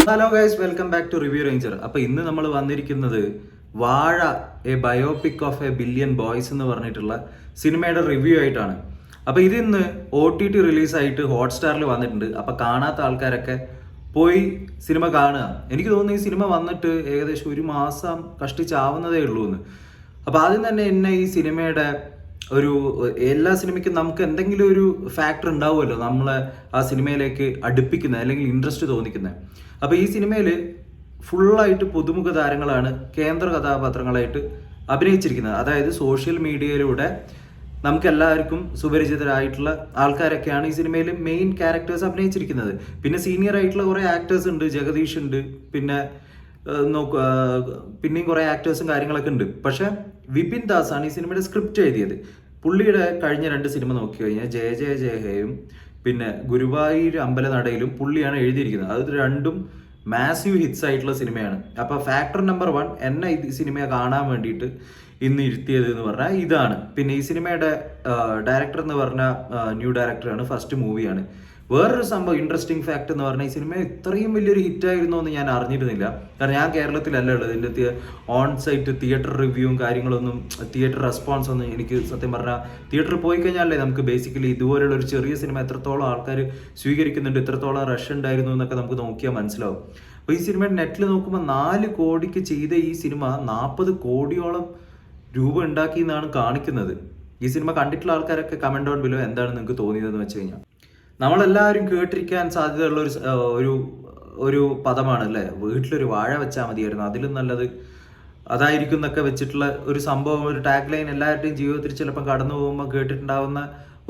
Hello guys, welcome back to review ranger. അപ്പോൾ ഇന്ന് നമ്മൾ വന്നിരിക്കുന്നത് Vaazha a biopic of a billion boys എന്ന് പറഞ്ഞിട്ടുള്ള സിനിമയുടെ റിവ്യൂ ആയിട്ടാണ്. അപ്പോൾ ഇതിന്ന് OTT റിലീസായിട്ട് ഹോട്ട്സ്റ്റാറിൽ വന്നിട്ടുണ്ട്. അപ്പോൾ കാണാത്ത ആൾക്കാരൊക്കെ പോയി സിനിമ കാണുക. എനിക്ക് തോന്നുന്നു ഈ സിനിമ വന്നിട്ട് ഏകദേശം ഒരു മാസം കഷ്ടിച്ചാവുന്നതേ ഉള്ളൂ എന്ന്. അപ്പോൾ ആദ്യം തന്നെ എന്നെ ഈ സിനിമയുടെ എല്ലാ സിനിമയ്ക്കും നമുക്ക് എന്തെങ്കിലും ഒരു ഫാക്ടർ ഉണ്ടാവുമല്ലോ നമ്മളെ ആ സിനിമയിലേക്ക് അടുപ്പിക്കുന്നത് അല്ലെങ്കിൽ ഇൻട്രസ്റ്റ് തോന്നിക്കുന്നത്. അപ്പോൾ ഈ സിനിമയിൽ ഫുള്ളായിട്ട് പുതുമുഖ താരങ്ങളാണ് കേന്ദ്ര കഥാപാത്രങ്ങളായിട്ട് അഭിനയിച്ചിരിക്കുന്നത്. അതായത് സോഷ്യൽ മീഡിയയിലൂടെ നമുക്ക് എല്ലാവർക്കും സുപരിചിതരായിട്ടുള്ള ആൾക്കാരൊക്കെയാണ് ഈ സിനിമയിൽ മെയിൻ ക്യാരക്ടേഴ്സ് അഭിനയിച്ചിരിക്കുന്നത്. പിന്നെ സീനിയർ ആയിട്ടുള്ള കുറേ ആക്ടേഴ്സ് ഉണ്ട്, ജഗദീഷ് ഉണ്ട്, പിന്നെ പിന്നെയും കുറേ ആക്ടേഴ്സും കാര്യങ്ങളൊക്കെ ഉണ്ട്. പക്ഷെ വിപിൻ ദാസ് ആണ് ഈ സിനിമയുടെ സ്ക്രിപ്റ്റ് എഴുതിയത്. പുള്ളിയുടെ കഴിഞ്ഞ 2 സിനിമ നോക്കി കഴിഞ്ഞാൽ ജയ ജയ ജയഹയും പിന്നെ ഗുരുവായൂർ അമ്പലനടയിലും പുള്ളിയാണ് എഴുതിയിരിക്കുന്നത്. അത് രണ്ടും മാസീവ് ഹിറ്റ്സ് ആയിട്ടുള്ള സിനിമയാണ്. അപ്പോൾ ഫാക്ടർ നമ്പർ 1 എന്നെ ഈ സിനിമയെ കാണാൻ വേണ്ടിയിട്ട് ഇന്ന് ഇരുത്തിയത് എന്ന് പറഞ്ഞാൽ ഇതാണ്. പിന്നെ ഈ സിനിമയുടെ ഡയറക്ടർ എന്ന് പറഞ്ഞാൽ ന്യൂ ഡയറക്ടറാണ്, ഫസ്റ്റ് മൂവിയാണ്. വേറൊരു സംഭവം ഇൻട്രസ്റ്റിംഗ് ഫാക്ട് എന്ന് പറഞ്ഞാൽ ഈ സിനിമ ഇത്രയും വലിയൊരു ഹിറ്റായിരുന്നു എന്ന് ഞാൻ അറിഞ്ഞിരുന്നില്ല. കാരണം ഞാൻ കേരളത്തിലല്ല ഉള്ളത്. ഇതിൻ്റെ ഓൺ സൈറ്റ് തിയേറ്റർ റിവ്യൂവും കാര്യങ്ങളൊന്നും, തിയേറ്റർ റെസ്പോൺസ് ഒന്നും എനിക്ക് സത്യം പറഞ്ഞാൽ തിയേറ്ററിൽ പോയി കഴിഞ്ഞാലേ നമുക്ക് ബേസിക്കലി ഇതുപോലുള്ള ഒരു ചെറിയ സിനിമ എത്രത്തോളം ആൾക്കാർ സ്വീകരിക്കുന്നുണ്ട്, എത്രത്തോളം റഷ് ഉണ്ടായിരുന്നു എന്നൊക്കെ നമുക്ക് നോക്കിയാൽ മനസ്സിലാവും. അപ്പോൾ ഈ സിനിമയുടെ നെറ്റിൽ നോക്കുമ്പോൾ 4 കോടിക്ക് ചെയ്ത ഈ സിനിമ 40 കോടിയോളം രൂപ ഉണ്ടാക്കി എന്നാണ് കാണിക്കുന്നത്. ഈ സിനിമ കണ്ടിട്ടുള്ള ആൾക്കാരൊക്കെ കമന്റ് ഡൗൺ ബിലോ എന്താണ് നിങ്ങൾക്ക് തോന്നിയതെന്ന് വെച്ച് കഴിഞ്ഞാൽ, നമ്മളെല്ലാവരും കേട്ടിരിക്കാൻ സാധ്യതയുള്ള ഒരു പദമാണ് അല്ലേ, വീട്ടിലൊരു വാഴ വെച്ചാൽ മതിയായിരുന്നു, അതിലും നല്ലത് അതായിരിക്കും എന്നൊക്കെ വെച്ചിട്ടുള്ള ഒരു സംഭവം, ഒരു ടാഗ് ലൈൻ എല്ലാവരുടെയും ജീവിതത്തിൽ ചിലപ്പോൾ കടന്നു പോകുമ്പോൾ കേട്ടിട്ടുണ്ടാവുന്ന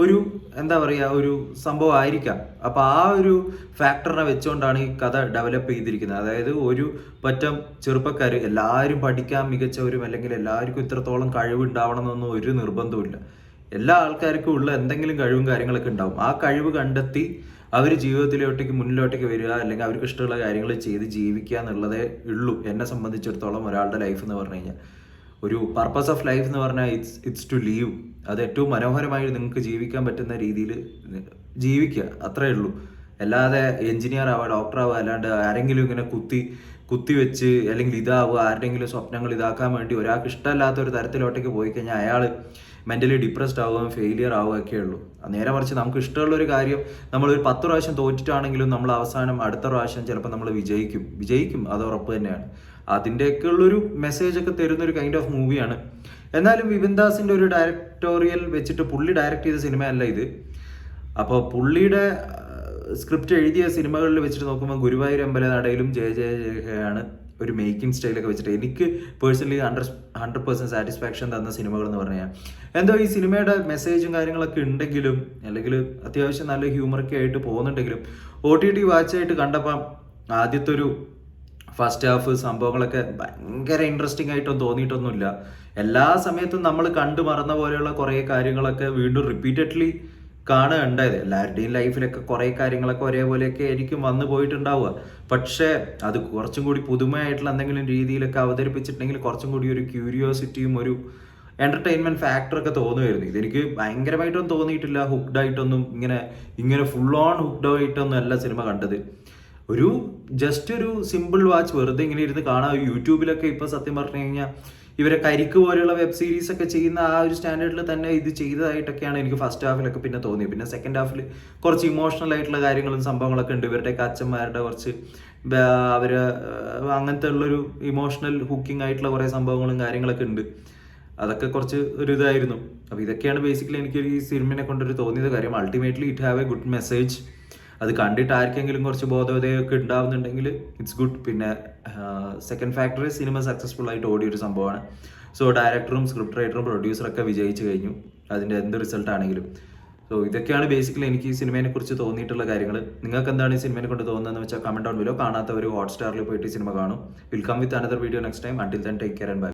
ഒരു എന്താ പറയുക ഒരു സംഭവം ആയിരിക്കാം. അപ്പോൾ ആ ഒരു ഫാക്ടറിനെ വെച്ചുകൊണ്ടാണ് ഈ കഥ ഡെവലപ്പ് ചെയ്തിരിക്കുന്നത്. അതായത് ഒരു പറ്റം ചെറുപ്പക്കാർ എല്ലാവരും പഠിക്കാൻ മികച്ചവരും അല്ലെങ്കിൽ എല്ലാവർക്കും ഇത്രത്തോളം കഴിവുണ്ടാവണം എന്നൊന്നും ഒരു നിർബന്ധമില്ല. എല്ലാ ആൾക്കാർക്കും ഉള്ള എന്തെങ്കിലും കഴിവും കാര്യങ്ങളൊക്കെ ഉണ്ടാവും. ആ കഴിവ് കണ്ടെത്തി അവർ ജീവിതത്തിലോട്ടേക്ക് മുന്നിലോട്ടേക്ക് വരിക, അല്ലെങ്കിൽ അവർക്ക് ഇഷ്ടമുള്ള കാര്യങ്ങൾ ചെയ്ത് ജീവിക്കുക എന്നുള്ളതേ ഉള്ളൂ. എന്നെ സംബന്ധിച്ചിടത്തോളം ഒരാളുടെ ലൈഫ് എന്ന് പറഞ്ഞു കഴിഞ്ഞാൽ, ഒരു പർപ്പസ് ഓഫ് ലൈഫ് എന്ന് പറഞ്ഞാൽ ഇറ്റ്സ് ടു ലീവ്. അത് ഏറ്റവും മനോഹരമായി നിങ്ങൾക്ക് ജീവിക്കാൻ പറ്റുന്ന രീതിയിൽ ജീവിക്കുക, അത്രേ ഉള്ളൂ. അല്ലാതെ എഞ്ചിനീയർ ആവുക, ഡോക്ടർ ആവുക, അല്ലാണ്ട് ആരെങ്കിലും ഇങ്ങനെ കുത്തി വെച്ച് അല്ലെങ്കിൽ ഇതാവുക, ആരുടെങ്കിലും സ്വപ്നങ്ങൾ ഇതാക്കാൻ വേണ്ടി ഒരാൾക്ക് ഇഷ്ടമല്ലാത്ത ഒരു തരത്തിലോട്ടേക്ക് പോയി കഴിഞ്ഞാൽ അയാൾ മെൻ്റലി ഡിപ്രസ്ഡ് ആവുകയും ഫെയിലിയർ ആവുകയൊക്കെ ഉള്ളൂ. നേരെ മറിച്ച് നമുക്ക് ഇഷ്ടമുള്ള ഒരു കാര്യം നമ്മളൊരു 10 പ്രാവശ്യം തോറ്റിട്ടാണെങ്കിലും നമ്മൾ അവസാനം അടുത്ത പ്രാവശ്യം ചിലപ്പോൾ നമ്മൾ വിജയിക്കും, അത് ഉറപ്പ് തന്നെയാണ്. അതിൻ്റെയൊക്കെ ഉള്ളൊരു മെസ്സേജൊക്കെ തരുന്നൊരു കൈൻഡ് ഓഫ് മൂവിയാണ്. എന്നാലും വിപിൻ ദാസിൻ്റെ ഒരു ഡയറക്ടോറിയൽ വെച്ചിട്ട് പുള്ളി ഡയറക്റ്റ് ചെയ്ത സിനിമയല്ല ഇത്. അപ്പോൾ പുള്ളിയുടെ സ്ക്രിപ്റ്റ് എഴുതിയ സിനിമകളിൽ വെച്ചിട്ട് നോക്കുമ്പോൾ ഗുരുവായൂർ അമ്പലനടയിലും ജയ ജയ ജയയാണ് ഒരു മേക്കിംഗ് സ്റ്റൈലൊക്കെ വെച്ചിട്ട് എനിക്ക് പേഴ്സണലി 100% സാറ്റിസ്ഫാക്ഷൻ തന്ന സിനിമകൾ എന്ന് പറഞ്ഞാൽ, എന്തോ ഈ സിനിമയുടെ മെസ്സേജും കാര്യങ്ങളൊക്കെ ഉണ്ടെങ്കിലും അല്ലെങ്കിൽ അത്യാവശ്യം നല്ല ഹ്യൂമറൊക്കെ ആയിട്ട് പോകുന്നുണ്ടെങ്കിലും OTT വാച്ചായിട്ട് കണ്ടപ്പം ആദ്യത്തെ ഒരു ഫസ്റ്റ് ഹാഫ് സംഭവങ്ങളൊക്കെ ഭയങ്കര ഇൻട്രസ്റ്റിംഗ് ആയിട്ടൊന്നും തോന്നിയിട്ടൊന്നുമില്ല. എല്ലാ സമയത്തും നമ്മൾ കണ്ടു മറന്ന പോലെയുള്ള കുറേ കാര്യങ്ങളൊക്കെ വീണ്ടും റിപ്പീറ്റഡ്ലി കാണുകയുണ്ടായത്. എല്ലാവരുടെയും ലൈഫിലൊക്കെ കുറേ കാര്യങ്ങളൊക്കെ ഒരേപോലെയൊക്കെ ആയിരിക്കും വന്നു പോയിട്ടുണ്ടാവുക. പക്ഷേ അത് കുറച്ചും കൂടി പുതുമയായിട്ടുള്ള എന്തെങ്കിലും രീതിയിലൊക്കെ അവതരിപ്പിച്ചിട്ടുണ്ടെങ്കിൽ കുറച്ചും കൂടി ഒരു ക്യൂരിയോസിറ്റിയും ഒരു എൻ്റർടൈൻമെൻറ്റ് ഫാക്ടറൊക്കെ തോന്നുമായിരുന്നു. ഇതെനിക്ക് ഭയങ്കരമായിട്ടൊന്നും തോന്നിയിട്ടില്ല. ഹുക്ഡായിട്ടൊന്നും ഇങ്ങനെ ഫുൾ ഓൺ ഹുക്ഡായിട്ടൊന്നും അല്ല സിനിമ കണ്ടത്. ജസ്റ്റ് ഒരു സിമ്പിൾ വാച്ച്, വെറുതെ ഇങ്ങനെ ഇരുന്ന് കാണാം. യൂട്യൂബിലൊക്കെ ഇപ്പോൾ സത്യം പറഞ്ഞു കഴിഞ്ഞാൽ ഇവരെ കരിക്ക് പോലെയുള്ള വെബ് സീരീസ് ഒക്കെ ചെയ്യുന്ന ആ ഒരു സ്റ്റാൻഡേർഡിൽ തന്നെ ഇത് ചെയ്തതായിട്ടൊക്കെയാണ് എനിക്ക് ഫസ്റ്റ് ഹാഫിലൊക്കെ പിന്നെ തോന്നിയത്. പിന്നെ സെക്കൻഡ് ഹാഫിൽ കുറച്ച് ഇമോഷണൽ ആയിട്ടുള്ള കാര്യങ്ങളും സംഭവങ്ങളൊക്കെ ഉണ്ട്. ഇവരുടെയൊക്കെ അച്ഛന്മാരുടെ കുറച്ച് അവർ അങ്ങനത്തെ ഉള്ളൊരു ഇമോഷണൽ ഹുക്കിംഗ് ആയിട്ടുള്ള കുറേ സംഭവങ്ങളും കാര്യങ്ങളൊക്കെ ഉണ്ട്. അതൊക്കെ കുറച്ച് ഒരു ഇതായിരുന്നു. അപ്പോൾ ഇതൊക്കെയാണ് ബേസിക്കലി എനിക്ക് ഈ സിനിമയെ കൊണ്ടൊരു തോന്നിയത് കാര്യം. Ultimately it have A good message. അത് കണ്ടിട്ട് ആർക്കെങ്കിലും കുറച്ച് ബോധോദയമൊക്കെ ഉണ്ടാവുന്നുണ്ടെങ്കിൽ ഇറ്റ്സ് ഗുഡ്. പിന്നെ സെക്കൻഡ് ഫാക്ടർ, സിനിമ സക്സസ്ഫുൾ ആയിട്ട് ഓടിയൊരു സംഭവമാണ്. സോ ഡയറക്ടറും സ്ക്രിപ്റ്റ് റൈറ്ററും പ്രൊഡ്യൂസറൊക്കെ വിജയിച്ചു കഴിഞ്ഞു, അതിൻ്റെ എന്ത് റിസൾട്ട് ആണെങ്കിലും. സോ ഇതൊക്കെയാണ് ബേസിക്കലി എനിക്ക് ഈ സിനിമയെ കുറിച്ച് തോന്നിയിട്ടുള്ള കാര്യങ്ങൾ. നിങ്ങൾക്ക് എന്താണ് ഈ സിനിമയെ കൊണ്ട് തോന്നുന്നതെന്ന് വെച്ചാൽ കമന്റ് ഡൗൺ ബിലോ. കാണാത്തവർ ഹോട്ട്സ്റ്റാറിൽ പോയിട്ട് സിനിമ കാണും. Will come with another video next time. Until then take care and by.